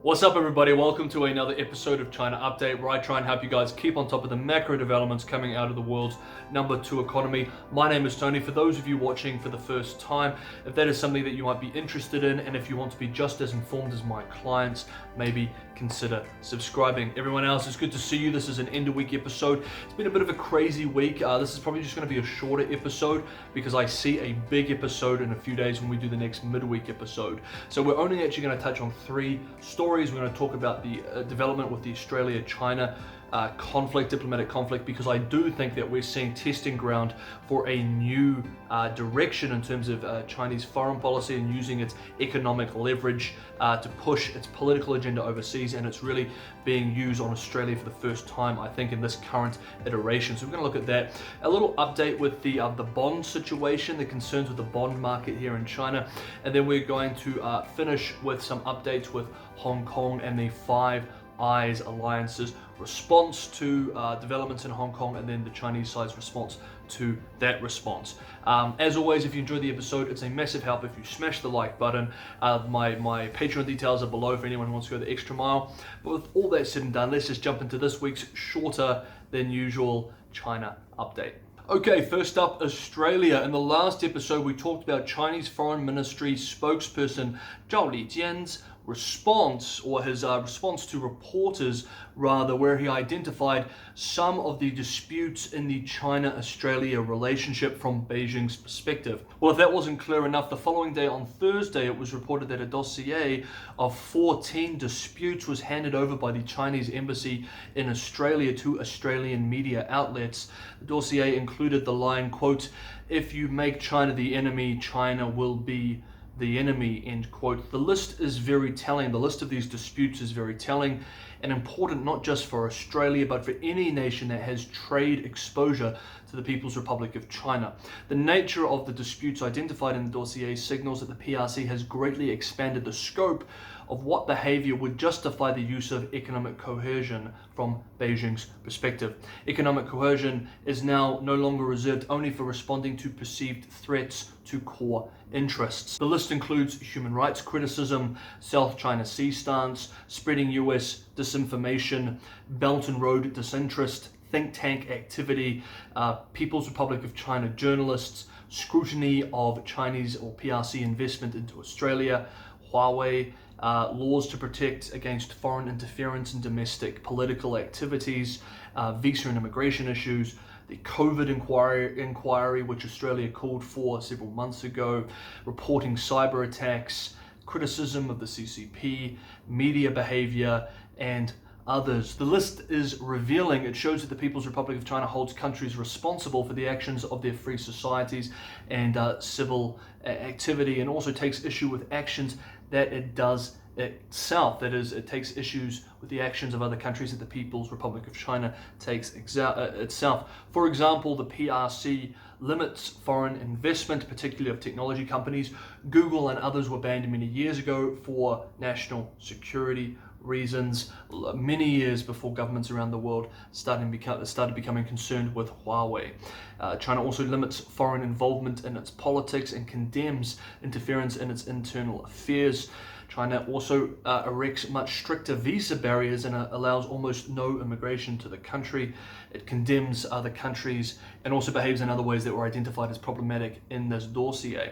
What's up, everybody? Welcome to another episode of China Update, where I try and help you guys keep on top of the macro developments coming out of the world's #2 economy. My name is Tony. For those of you watching for the first time, if that is something that you might be interested in, and if you want to be just as informed as my clients, maybe consider subscribing. Everyone else, it's good to see you. This is an end-of-week episode. It's been a bit of a crazy week. This is probably just going to be a shorter episode because I see a big episode in a few days when we do the next midweek episode. So we're only actually going to touch on 3 stories. We're going to talk about the development with the Australia-China conflict, diplomatic conflict, because I do think that we're seeing testing ground for a new direction in terms of Chinese foreign policy and using its economic leverage to push its political agenda overseas, and it's really being used on Australia for the first time, I think, in this current iteration. So we're going to look at that. A little update with the bond situation, the concerns with the bond market here in China, and then we're going to finish with some updates with Hong Kong and the Five Eyes Alliance's response to developments in Hong Kong, and then the Chinese side's response to that response. As always, if you enjoyed the episode, it's a massive help if you smash the like button. My Patreon details are below for anyone who wants to go the extra mile. But with all that said and done, let's just jump into this week's shorter than usual China update. Okay, first up, Australia. In the last episode, we talked about Chinese Foreign Ministry spokesperson Zhao Lijian's response, or his response to reporters rather, where he identified some of the disputes in the China-Australia relationship from Beijing's perspective. Well, if that wasn't clear enough, the following day on Thursday, it was reported that a dossier of 14 disputes was handed over by the Chinese embassy in Australia to Australian media outlets. The dossier included the line, quote, "If you make China the enemy, China will be the enemy," end quote. The list is very telling. The list of these disputes is very telling and important, not just for Australia, but for any nation that has trade exposure to the People's Republic of China. The nature of the disputes identified in the dossier signals that the PRC has greatly expanded the scope of what behavior would justify the use of economic coercion from Beijing's perspective. Economic coercion is now no longer reserved only for responding to perceived threats to core interests. The list includes human rights criticism, South China Sea stance, spreading US disinformation, Belt and Road disinterest, think tank activity, People's Republic of China journalists, scrutiny of Chinese or PRC investment into Australia, Huawei, laws to protect against foreign interference in domestic political activities, visa and immigration issues, the COVID inquiry, which Australia called for several months ago, reporting cyber attacks, criticism of the CCP, media behavior, and others. The list is revealing. It shows that the People's Republic of China holds countries responsible for the actions of their free societies and civil activity, and also takes issue with actions that it does itself. That is, it takes issues with the actions of other countries that the People's Republic of China takes itself. For example, the PRC limits foreign investment, particularly of technology companies. Google and others were banned many years ago for national security reasons, many years before governments around the world started becoming concerned with Huawei. China also limits foreign involvement in its politics and condemns interference in its internal affairs. China also erects much stricter visa barriers and allows almost no immigration to the country. It condemns other countries and also behaves in other ways that were identified as problematic in this dossier.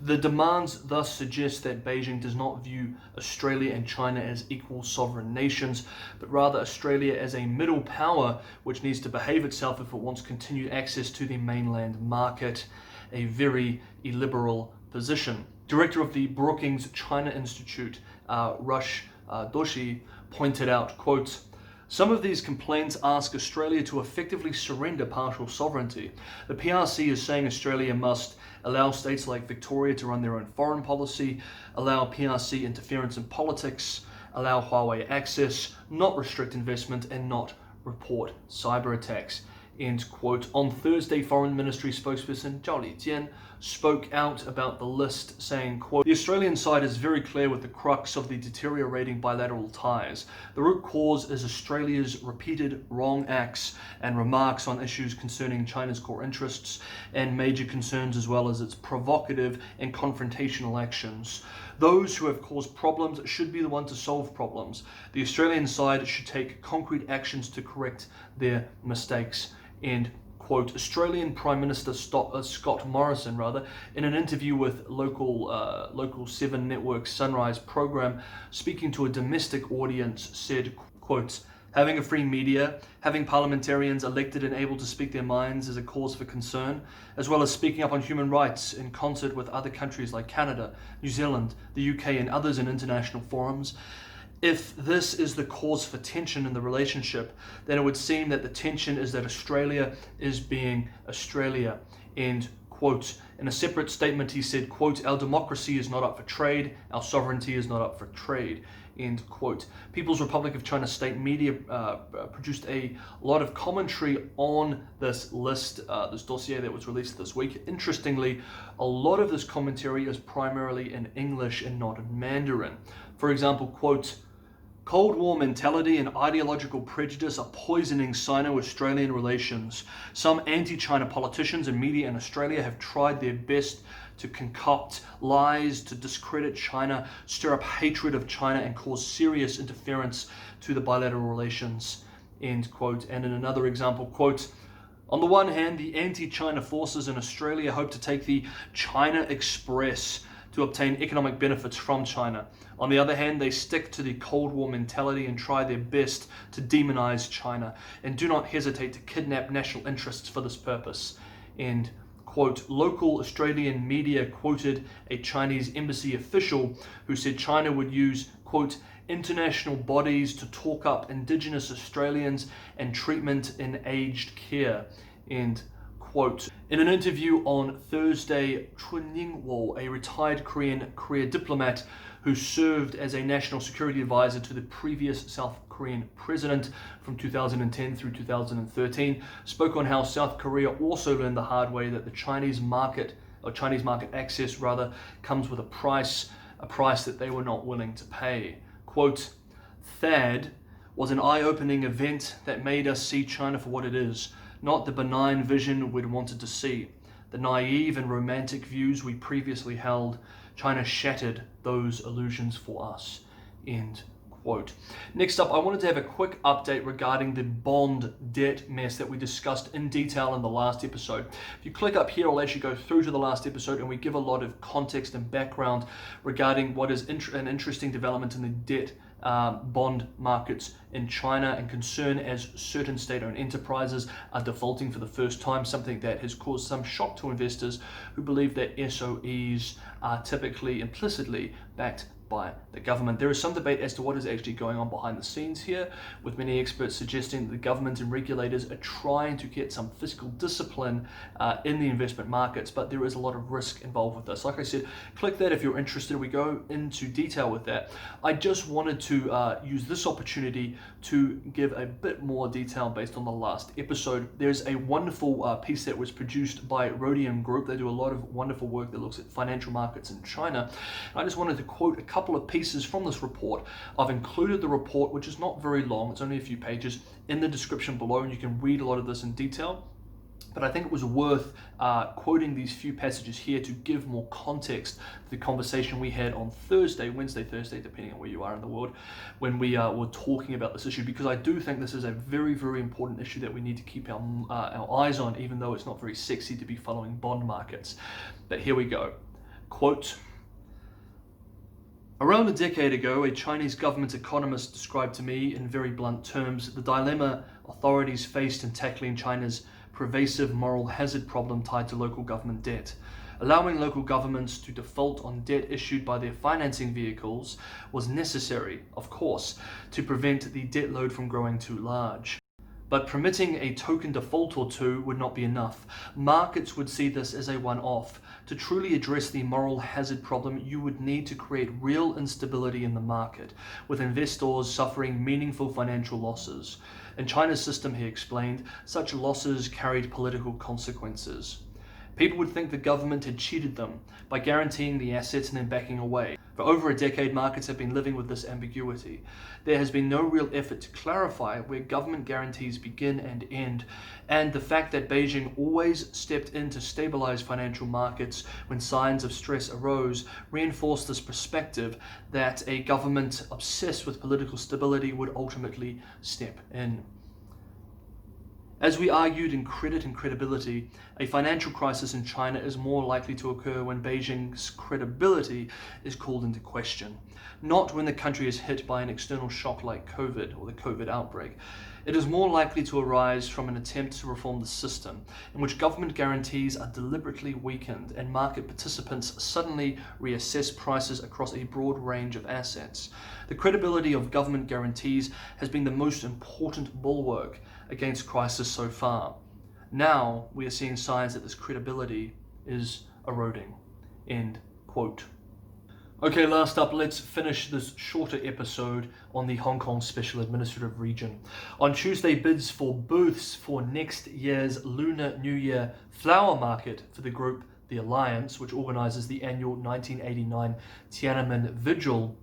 The demands thus suggest that Beijing does not view Australia and China as equal sovereign nations, but rather Australia as a middle power which needs to behave itself if it wants continued access to the mainland market, a very illiberal position. Director of the Brookings China Institute, Rush Doshi, pointed out, quote, "Some of these complaints ask Australia to effectively surrender partial sovereignty. The PRC is saying Australia must allow states like Victoria to run their own foreign policy, allow PRC interference in politics, allow Huawei access, not restrict investment, and not report cyber attacks," end quote. On Thursday, Foreign Ministry spokesperson Zhao Lijian spoke out about the list, saying, quote, "The Australian side is very clear with the crux of the deteriorating bilateral ties. The root cause is Australia's repeated wrong acts and remarks on issues concerning China's core interests and major concerns, as well as its provocative and confrontational actions. Those who have caused problems should be the one to solve problems. The Australian side should take concrete actions to correct their mistakes." End quote. Australian Prime Minister Scott Morrison, in an interview with local 7 Network Sunrise program, speaking to a domestic audience, said, quote, "Having a free media, having parliamentarians elected and able to speak their minds is a cause for concern, as well as speaking up on human rights in concert with other countries like Canada, New Zealand, the UK, and others in international forums. If this is the cause for tension in the relationship, then it would seem that the tension is that Australia is being Australia." End quote. In a separate statement, he said, quote, "Our democracy is not up for trade. Our sovereignty is not up for trade." End quote. People's Republic of China state media produced a lot of commentary on this list, this dossier that was released this week. Interestingly, a lot of this commentary is primarily in English and not in Mandarin. For example, quote, "Cold War mentality and ideological prejudice are poisoning Sino-Australian relations. Some anti-China politicians and media in Australia have tried their best to concoct lies to discredit China, stir up hatred of China, and cause serious interference to the bilateral relations." End quote. And in another example, quote, "On the one hand, the anti-China forces in Australia hope to take the China Express to obtain economic benefits from China. On the other hand, they stick to the Cold War mentality and try their best to demonize China and do not hesitate to kidnap national interests for this purpose." End quote. Local Australian media quoted a Chinese embassy official who said China would use, quote, "international bodies to talk up Indigenous Australians and treatment in aged care." End quote. In an interview on Thursday, Chun Ying-wo, a retired Korea diplomat who served as a national security advisor to the previous South Korean president from 2010 through 2013, spoke on how South Korea also learned the hard way that the Chinese market access comes with a price that they were not willing to pay. Quote, "THAAD was an eye-opening event that made us see China for what it is, not the benign vision we'd wanted to see. The naive and romantic views we previously held, China shattered those illusions for us." End quote. Next up, I wanted to have a quick update regarding the bond debt mess that we discussed in detail in the last episode. If you click up here, I'll actually go through to the last episode and we give a lot of context and background regarding what is an interesting development in the debt bond markets in China and concern as certain state-owned enterprises are defaulting for the first time, something that has caused some shock to investors who believe that SOEs are typically implicitly backed by the government. There is some debate as to what is actually going on behind the scenes here, with many experts suggesting that the government and regulators are trying to get some fiscal discipline in the investment markets, but there is a lot of risk involved with this. Like I said, click that if you're interested. We go into detail with that. I just wanted to use this opportunity to give a bit more detail based on the last episode. There's a wonderful piece that was produced by Rhodium Group. They do a lot of wonderful work that looks at financial markets in China. I just wanted to quote a couple of pieces from this report. I've included the report, which is not very long, it's only a few pages, in the description below, and you can read a lot of this in detail. But I think it was worth quoting these few passages here to give more context to the conversation we had on Wednesday, Thursday, depending on where you are in the world, when we were talking about this issue, because I do think this is a very, very important issue that we need to keep our eyes on, even though it's not very sexy to be following bond markets. But here we go. Quote, "Around a decade ago, a Chinese government economist described to me in very blunt terms the dilemma authorities faced in tackling China's pervasive moral hazard problem tied to local government debt. Allowing local governments to default on debt issued by their financing vehicles was necessary, of course, to prevent the debt load from growing too large. But permitting a token default or two would not be enough. Markets would see this as a one-off. To truly address the moral hazard problem, you would need to create real instability in the market, with investors suffering meaningful financial losses. In China's system," he explained, "such losses carried political consequences. People would think the government had cheated them by guaranteeing the assets and then backing away. For over a decade, markets have been living with this ambiguity. There has been no real effort to clarify where government guarantees begin and end, and the fact that Beijing always stepped in to stabilize financial markets when signs of stress arose reinforced this perspective that a government obsessed with political stability would ultimately step in. As we argued in Credit and Credibility, a financial crisis in China is more likely to occur when Beijing's credibility is called into question, not when the country is hit by an external shock like COVID or the COVID outbreak. It is more likely to arise from an attempt to reform the system, in which government guarantees are deliberately weakened and market participants suddenly reassess prices across a broad range of assets. The credibility of government guarantees has been the most important bulwark against crisis so far. Now we are seeing signs that this credibility is eroding. End quote. Okay, last up, let's finish this shorter episode on the Hong Kong Special Administrative Region. On Tuesday, bids for booths for next year's Lunar New Year flower market for the group The Alliance, which organizes the annual 1989 Tiananmen Vigil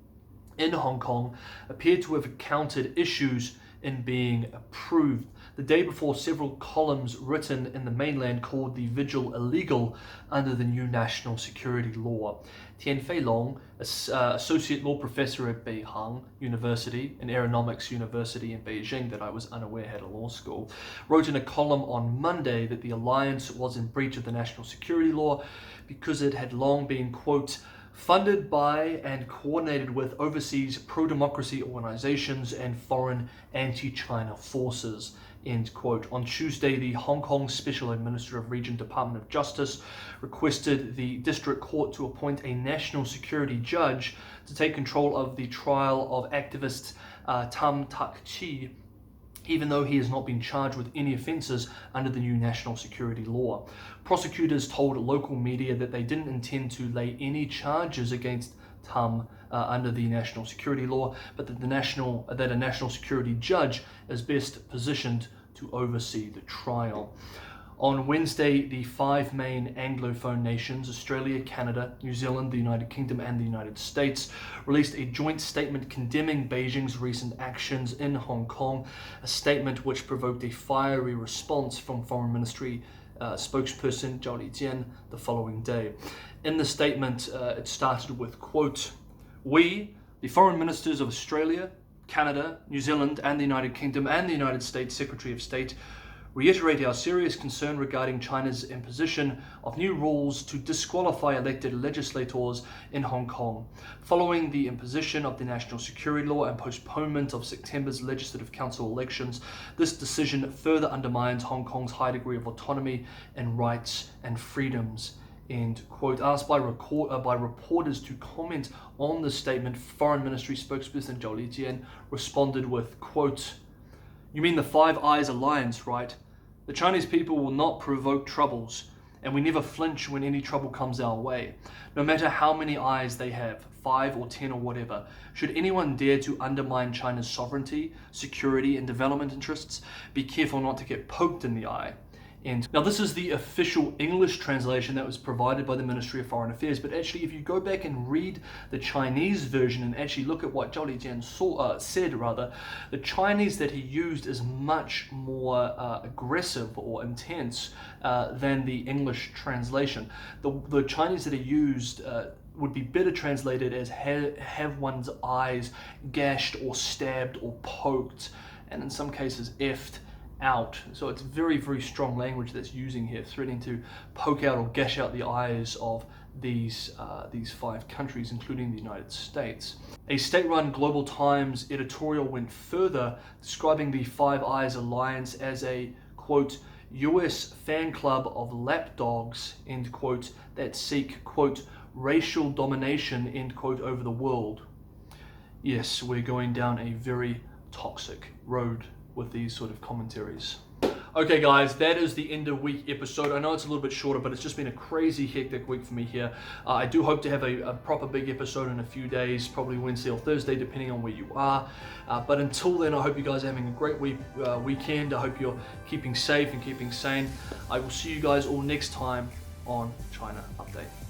in Hong Kong, appeared to have encountered issues in being approved. The day before, several columns written in the mainland called the vigil illegal under the new national security law. Tian Feilong, associate law professor at Beihang University, an aeronautics university in Beijing that I was unaware had a law school, wrote in a column on Monday that the alliance was in breach of the national security law because it had long been, quote, funded by and coordinated with overseas pro-democracy organizations and foreign anti-China forces, end quote. On Tuesday, the Hong Kong Special Administrative Region Department of Justice requested the District Court to appoint a national security judge to take control of the trial of activist Tam Tak Chi, even though he has not been charged with any offences under the new national security law. Prosecutors told local media that they didn't intend to lay any charges against Tam under the national security law, but that a national security judge is best positioned to oversee the trial. On Wednesday, the five main Anglophone nations, Australia, Canada, New Zealand, the United Kingdom, and the United States, released a joint statement condemning Beijing's recent actions in Hong Kong, a statement which provoked a fiery response from Foreign Ministry spokesperson Zhao Lijian the following day. In the statement, it started with, quote, "We, the foreign ministers of Australia, Canada, New Zealand, and the United Kingdom, and the United States Secretary of State, reiterate our serious concern regarding China's imposition of new rules to disqualify elected legislators in Hong Kong. Following the imposition of the national security law and postponement of September's Legislative Council elections, this decision further undermines Hong Kong's high degree of autonomy and rights and freedoms." End quote. Asked by reporters to comment on the statement, Foreign Ministry spokesperson Zhao Lijian responded with, quote, "You mean the Five Eyes Alliance, right? The Chinese people will not provoke troubles, and we never flinch when any trouble comes our way. No matter how many eyes they have, 5 or 10 or whatever, should anyone dare to undermine China's sovereignty, security, and development interests, be careful not to get poked in the eye." And now this is the official English translation that was provided by the Ministry of Foreign Affairs, but actually if you go back and read the Chinese version and actually look at what Zhao Lijian said, the Chinese that he used is much more aggressive or intense than the English translation. The Chinese that he used would be better translated as have one's eyes gashed or stabbed or poked, and in some cases effed out. So it's very, very strong language that's using here, threatening to poke out or gash out the eyes of these five countries, including the United States. A state-run Global Times editorial went further, describing the Five Eyes Alliance as a, quote, US fan club of lapdogs, end quote, that seek, quote, racial domination, end quote, over the world. Yes, we're going down a very toxic road with these sort of commentaries. Okay guys, that is the end of week episode. I know it's a little bit shorter, but it's just been a crazy hectic week for me here. I do hope to have a proper big episode in a few days, probably Wednesday or Thursday, depending on where you are. But until then, I hope you guys are having a great weekend. I hope you're keeping safe and keeping sane. I will see you guys all next time on China Update.